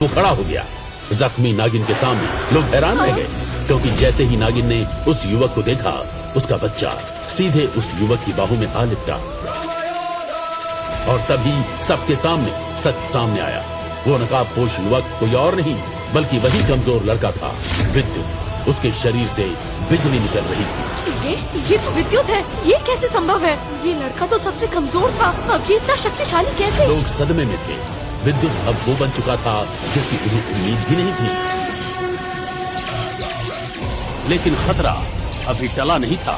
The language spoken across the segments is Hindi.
वो खड़ा हो गया। जख्मी नागिन के सामने लोग हैरान रह गए, क्योंकि जैसे ही नागिन ने उस युवक को देखा, उसका बच्चा सीधे उस युवक की बाहों में आ लिपटा। और तभी सबके सामने सच सामने आया। वो नकाबपोश युवक कोई और नहीं बल्कि वही कमजोर लड़का था, विद्युत। उसके शरीर से बिजली निकल रही थी। ये तो विद्युत है। ये कैसे संभव है? ये लड़का तो सबसे कमजोर था, अब ये इतना शक्तिशाली कैसे? लोग सदमे में थे। विद्युत अब वो बन चुका था जिसकी उन्हें उम्मीद भी नहीं थी। लेकिन खतरा अभी टला नहीं था।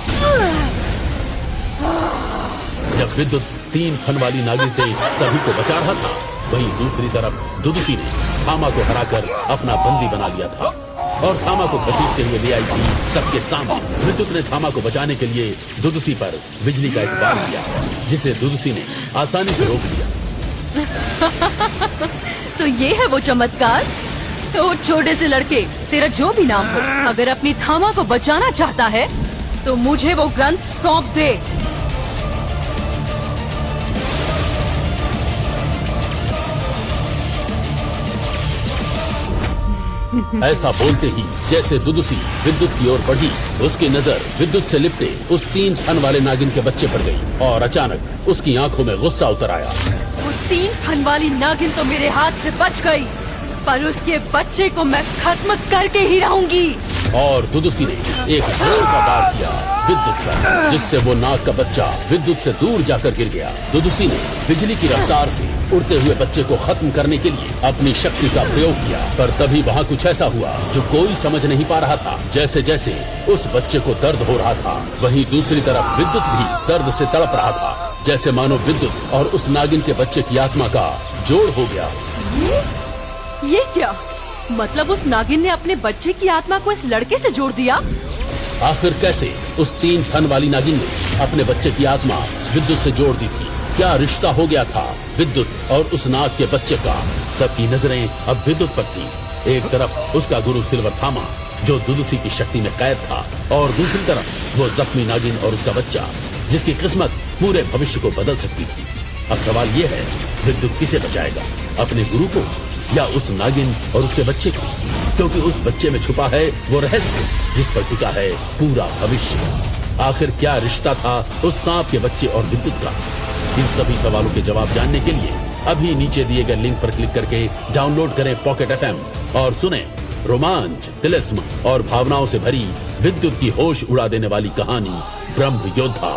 जब विद्युत 3 फन वाली नागिन से सभी को बचा रहा था, वहीं दूसरी तरफ दुदुसी ने थामा को हराकर अपना बंदी बना लिया था और थामा को घसीटते हुए ले आई थी सबके सामने। विद्युत ने थामा को बचाने के लिए दुदुसी पर बिजली का एक बाण किया, जिसे दुदुसी ने आसानी से रोक लिया। तो ये है वो चमत्कार। तो छोटे से लड़के, तेरा जो भी नाम हो, अगर अपनी थामा को बचाना चाहता है तो मुझे वो ग्रंथ सौंप दे। ऐसा बोलते ही जैसे दुदुसी विद्युत की ओर बढ़ी, उसकी नजर विद्युत से लिपटे उस 3 फन वाले नागिन के बच्चे पर गई और अचानक उसकी आंखों में गुस्सा उतर आया। वो 3 फन वाली नागिन तो मेरे हाथ से बच गई, पर उसके बच्चे को मैं खत्म करके ही रहूंगी। और दुदुसी ने एक जोर का वार किया विद्युत पर, जिससे वो नाग का बच्चा विद्युत से दूर जाकर गिर गया। दुदुसी ने बिजली की रफ्तार से उड़ते हुए बच्चे को खत्म करने के लिए अपनी शक्ति का प्रयोग किया, पर तभी वहाँ कुछ ऐसा हुआ जो कोई समझ नहीं पा रहा था। जैसे जैसे उस बच्चे को दर्द हो रहा था, वहीं दूसरी तरफ विद्युत भी दर्द से तड़प रहा था, जैसे मानो विद्युत और उस नागिन के बच्चे की आत्मा का जोड़ हो गया। ये क्या मतलब? उस नागिन ने अपने बच्चे की आत्मा को इस लड़के से जोड़ दिया? आखिर कैसे उस 3 फन वाली नागिन ने अपने बच्चे की आत्मा विद्युत से जोड़ दी थी? क्या रिश्ता हो गया था विद्युत और उस नाग के बच्चे का? सबकी नजरें अब विद्युत पर थी। एक तरफ उसका गुरु सिल्वर थामा, जो दुदुसी की शक्ति में कैद था, और दूसरी तरफ वो जख्मी नागिन और उसका बच्चा, जिसकी किस्मत पूरे भविष्य को बदल सकती थी। अब सवाल ये है, विद्युत किसे बचाएगा, अपने गुरु को या उस नागिन और उसके बच्चे को? क्योंकि उस बच्चे में छुपा है वो रहस्य जिस पर टिका है पूरा भविष्य। आखिर क्या रिश्ता था उस सांप के बच्चे और विद्युत का? इन सभी सवालों के जवाब जानने के लिए अभी नीचे दिए गए लिंक पर क्लिक करके डाउनलोड करें पॉकेट FM और सुने रोमांच, तिलिस्म और भावनाओं से भरी विद्युत की होश उड़ा देने वाली कहानी ब्रह्म योद्धा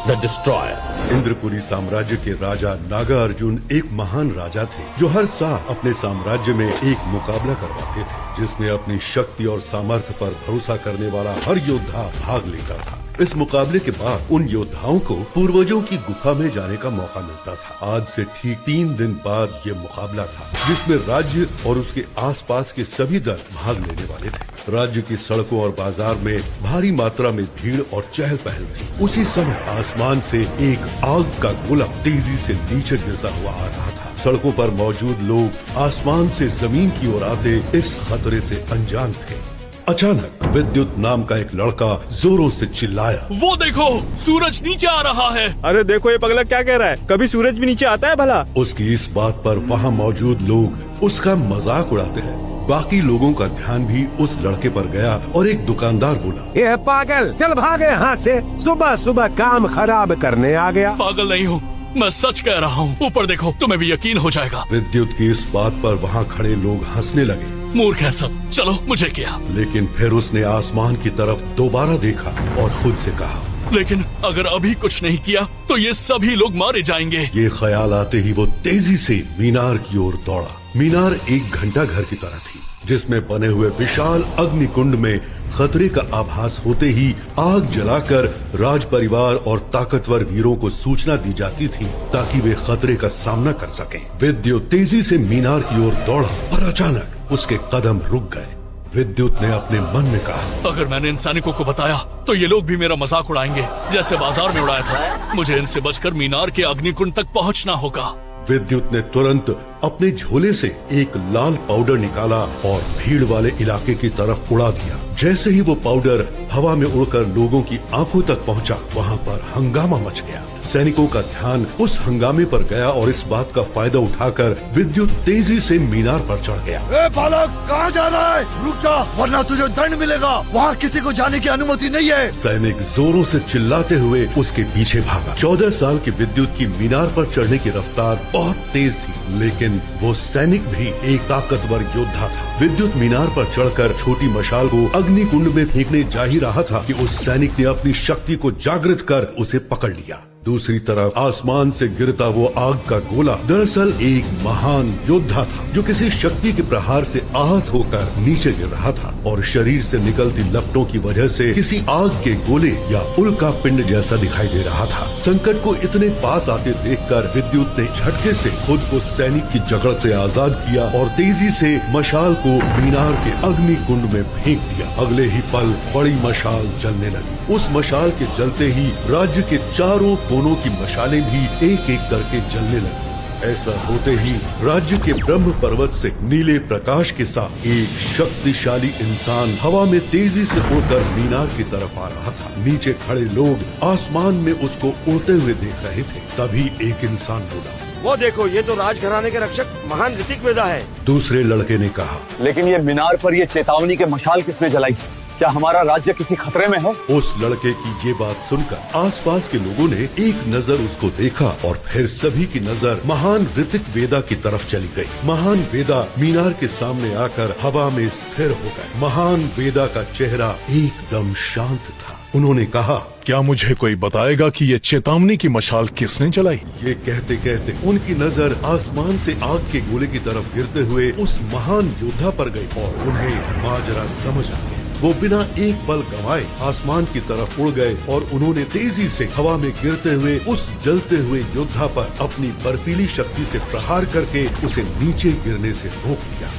द डिस्ट्रॉयर। इंद्रपुरी साम्राज्य के राजा नागार्जुन एक महान राजा थे, जो हर साल अपने साम्राज्य में एक मुकाबला करवाते थे, जिसमें अपनी शक्ति और सामर्थ्य पर भरोसा करने वाला हर योद्धा भाग लेता था। इस मुकाबले के बाद उन योद्धाओं को पूर्वजों की गुफा में जाने का मौका मिलता था। आज से ठीक 3 दिन बाद ये मुकाबला था, जिसमें राज्य और उसके आसपास के सभी दल भाग लेने वाले थे। राज्य की सड़कों और बाजार में भारी मात्रा में भीड़ और चहल पहल थी। उसी समय आसमान से एक आग का गोला तेजी से नीचे गिरता हुआ आ रहा था। सड़कों पर मौजूद लोग आसमान से जमीन की ओर आते इस खतरे से अनजान थे। अचानक विद्युत नाम का एक लड़का जोरों से चिल्लाया, वो देखो, सूरज नीचे आ रहा है। अरे देखो ये पगला क्या कह रहा है, कभी सूरज भी नीचे आता है भला? उसकी इस बात पर वहाँ मौजूद लोग उसका मजाक उड़ाते हैं। बाकी लोगों का ध्यान भी उस लड़के पर गया और एक दुकानदार बोला, ये पागल, चल भागे यहाँ से, सुबह सुबह काम खराब करने आ गया। पागल नहीं हूँ, मैं सच कह रहा हूँ। ऊपर देखो, तुम्हें भी यकीन हो जाएगा। विद्युत की इस बात पर वहाँ खड़े लोग हंसने लगे। मूर्ख है सब, चलो मुझे क्या। लेकिन फिर उसने आसमान की तरफ दोबारा देखा और खुद से कहा, लेकिन अगर अभी कुछ नहीं किया तो ये सभी लोग मारे जाएंगे। ये ख्याल आते ही वो तेजी से मीनार की ओर दौड़ा। मीनार एक घंटा घर की तरह थी, जिसमें बने हुए विशाल अग्निकुंड में खतरे का आभास होते ही आग जलाकर राज परिवार और ताकतवर वीरों को सूचना दी जाती थी, ताकि वे खतरे का सामना कर सकें। विद्युत तेजी से मीनार की ओर दौड़ा और अचानक उसके कदम रुक गए। विद्युत ने अपने मन में कहा, अगर मैंने इन सैनिकों को बताया तो ये लोग भी मेरा मजाक उड़ाएंगे, जैसे बाजार में उड़ाया था। मुझे इनसे बचकर मीनार के अग्निकुंड तक पहुंचना होगा। विद्युत ने तुरंत अपने झोले से एक लाल पाउडर निकाला और भीड़ वाले इलाके की तरफ उड़ा दिया। जैसे ही वो पाउडर हवा में उड़कर लोगों की आंखों तक पहुंचा, वहां पर हंगामा मच गया। सैनिकों का ध्यान उस हंगामे पर गया और इस बात का फायदा उठाकर विद्युत तेजी से मीनार पर चढ़ गया। ए बालक, कहाँ जा रहा है? रुक जा, वरना तुझे दंड मिलेगा। वहाँ किसी को जाने की अनुमति नहीं है। सैनिक जोरों से चिल्लाते हुए उसके पीछे भागा। 14 साल की विद्युत की मीनार पर चढ़ने की रफ्तार बहुत तेज थी, लेकिन वो सैनिक भी एक ताकतवर योद्धा था। विद्युत मीनार पर चढ़कर छोटी मशाल को अग्नि कुंड में फेंकने जा ही रहा था कि उस सैनिक ने अपनी शक्ति को जागृत कर उसे पकड़ लिया। दूसरी तरफ आसमान से गिरता वो आग का गोला दरअसल एक महान योद्धा था, जो किसी शक्ति के प्रहार से आहत होकर नीचे गिर रहा था और शरीर से निकलती लपटों की वजह से किसी आग के गोले या उल्का पिंड जैसा दिखाई दे रहा था। संकट को इतने पास आते देखकर विद्युत ने झटके से खुद को सैनिक की जकड़ से आजाद किया और तेजी से मशाल को मीनार के अग्नि कुंड में फेंक दिया। अगले ही पल बड़ी मशाल जलने लगी। उस मशाल के जलते ही राज्य के चारों कोनों की मशालें भी एक एक करके जलने लगी। ऐसा होते ही राज्य के ब्रह्म पर्वत से नीले प्रकाश के साथ एक शक्तिशाली इंसान हवा में तेजी से उड़कर मीनार की तरफ आ रहा था। नीचे खड़े लोग आसमान में उसको उड़ते हुए देख रहे थे। तभी एक इंसान बोला, वो देखो, ये तो राजघराने के रक्षक महान ऋतिक वेदा है। दूसरे लड़के ने कहा, लेकिन ये मीनार पर ये चेतावनी के मशाल किसने जलाई? क्या हमारा राज्य किसी खतरे में है? उस लड़के की ये बात सुनकर आसपास के लोगों ने एक नजर उसको देखा और फिर सभी की नजर महान ऋतिक वेदा की तरफ चली गई। महान वेदा मीनार के सामने आकर हवा में स्थिर हो गए। महान वेदा का चेहरा एकदम शांत था। उन्होंने कहा, क्या मुझे कोई बताएगा कि ये चेतावनी की मशाल किसने जलाई? ये कहते कहते उनकी नजर आसमान से आग के गोले की तरफ गिरते हुए उस महान योद्धा पर गई और उन्हें माजरा समझ आ गया। वो बिना एक पल गंवाए आसमान की तरफ उड़ गए और उन्होंने तेजी से हवा में गिरते हुए उस जलते हुए योद्धा पर अपनी बर्फीली शक्ति से प्रहार करके उसे नीचे गिरने से रोक दिया।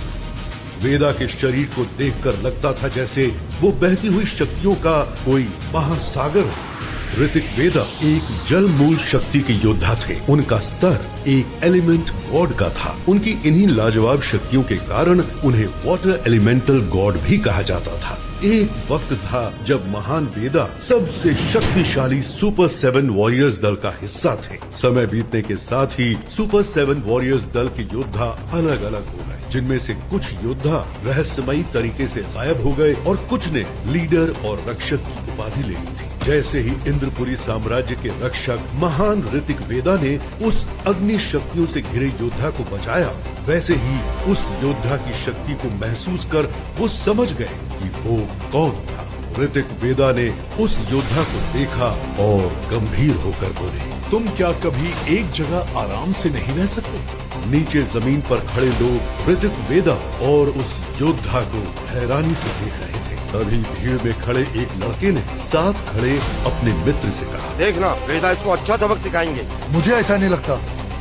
वेदा के शरीर को देखकर लगता था जैसे वो बहती हुई शक्तियों का कोई महासागर हो। ऋतिक वेदा एक जल मूल शक्ति के योद्धा थे। उनका स्तर एक एलिमेंट गॉड का था। उनकी इन्हीं लाजवाब शक्तियों के कारण उन्हें वाटर एलिमेंटल गॉड भी कहा जाता था। एक वक्त था जब महान वेदा सबसे शक्तिशाली सुपर 7 वॉरियर्स दल का हिस्सा थे। समय बीतने के साथ ही सुपर 7 वॉरियर्स दल के योद्धा अलग अलग हो गए, जिनमें से कुछ योद्धा रहस्यमयी तरीके से गायब हो गए और कुछ ने लीडर और रक्षक की उपाधि ले ली थी। जैसे ही इंद्रपुरी साम्राज्य के रक्षक महान ऋतिक वेदा ने उस अग्नि शक्तियों से घिरे योद्धा को बचाया, वैसे ही उस योद्धा की शक्ति को महसूस कर वो समझ गए कि वो कौन था। ऋतिक वेदा ने उस योद्धा को देखा और गंभीर होकर बोले, तुम क्या कभी एक जगह आराम से नहीं रह सकते? नीचे जमीन पर खड़े लोग ऋतिक वेदा और उस योद्धा को हैरानी से देख रहे थे। तभी भीड़ में खड़े एक लड़के ने साथ खड़े अपने मित्र से कहा, देखना, वेदा इसको अच्छा सबक सिखाएंगे। मुझे ऐसा नहीं लगता।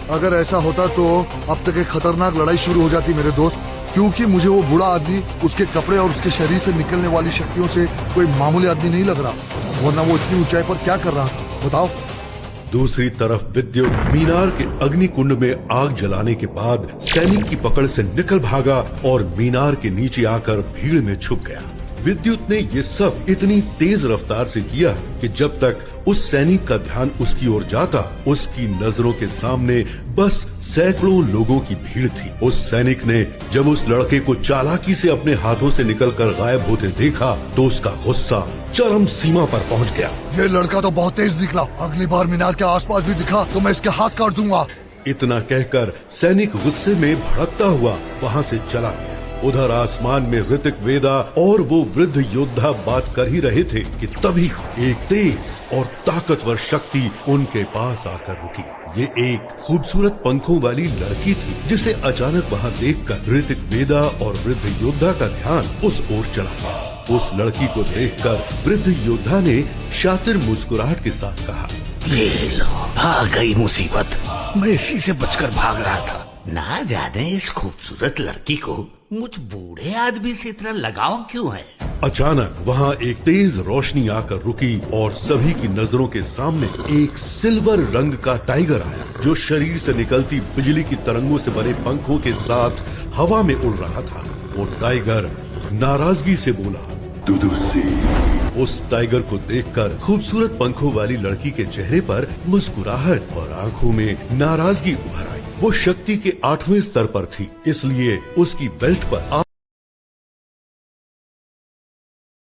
अगर ऐसा होता तो अब तक एक खतरनाक लड़ाई शुरू हो जाती मेरे दोस्त, क्योंकि मुझे वो बूढ़ा आदमी, उसके कपड़े और उसके शरीर से निकलने वाली शक्तियों से कोई मामूली आदमी नहीं लग रहा। वरना वो इतनी ऊंचाई पर क्या कर रहा था, बताओ। दूसरी तरफ विद्युत मीनार के अग्नि कुंड में आग जलाने के बाद सैनिक की पकड़ से निकल भागा और मीनार के नीचे आकर भीड़ में छुप गया। विद्युत ने ये सब इतनी तेज रफ्तार से किया कि जब तक उस सैनिक का ध्यान उसकी ओर जाता, उसकी नजरों के सामने बस सैकड़ों लोगों की भीड़ थी। उस सैनिक ने जब उस लड़के को चालाकी से अपने हाथों से निकलकर गायब होते देखा तो उसका गुस्सा चरम सीमा पर पहुंच गया। ये लड़का तो बहुत तेज निकला, अगली बार मीनार के आसपास भी दिखा तो मैं इसके हाथ काट दूंगा। इतना कहकर सैनिक गुस्से में भड़कता हुआ वहाँ से चला गया। उधर आसमान में ऋतिक वेदा और वो वृद्ध योद्धा बात कर ही रहे थे कि तभी एक तेज और ताकतवर शक्ति उनके पास आकर रुकी। ये एक खूबसूरत पंखों वाली लड़की थी, जिसे अचानक वहाँ देखकर ऋतिक वेदा और वृद्ध योद्धा का ध्यान उस ओर चला गया। उस लड़की को देखकर वृद्ध योद्धा ने शातिर मुस्कुराहट के साथ कहा, ये लो, आ गई मुसीबत। मैं इसी से बचकर भाग रहा था। ना जाने इस खूबसूरत लड़की को मुझ बूढ़े आदमी से इतना लगाव क्यों है? अचानक वहाँ एक तेज रोशनी आकर रुकी और सभी की नजरों के सामने एक सिल्वर रंग का टाइगर आया जो शरीर से निकलती बिजली की तरंगों से बने पंखों के साथ हवा में उड़ रहा था। वो टाइगर नाराजगी से बोला, दुदुसी। उस टाइगर को देखकर खूबसूरत पंखों वाली लड़की के चेहरे पर मुस्कुराहट और आंखों में नाराजगी उभर आई। वो शक्ति के 8वें स्तर पर थी, इसलिए उसकी बेल्ट पर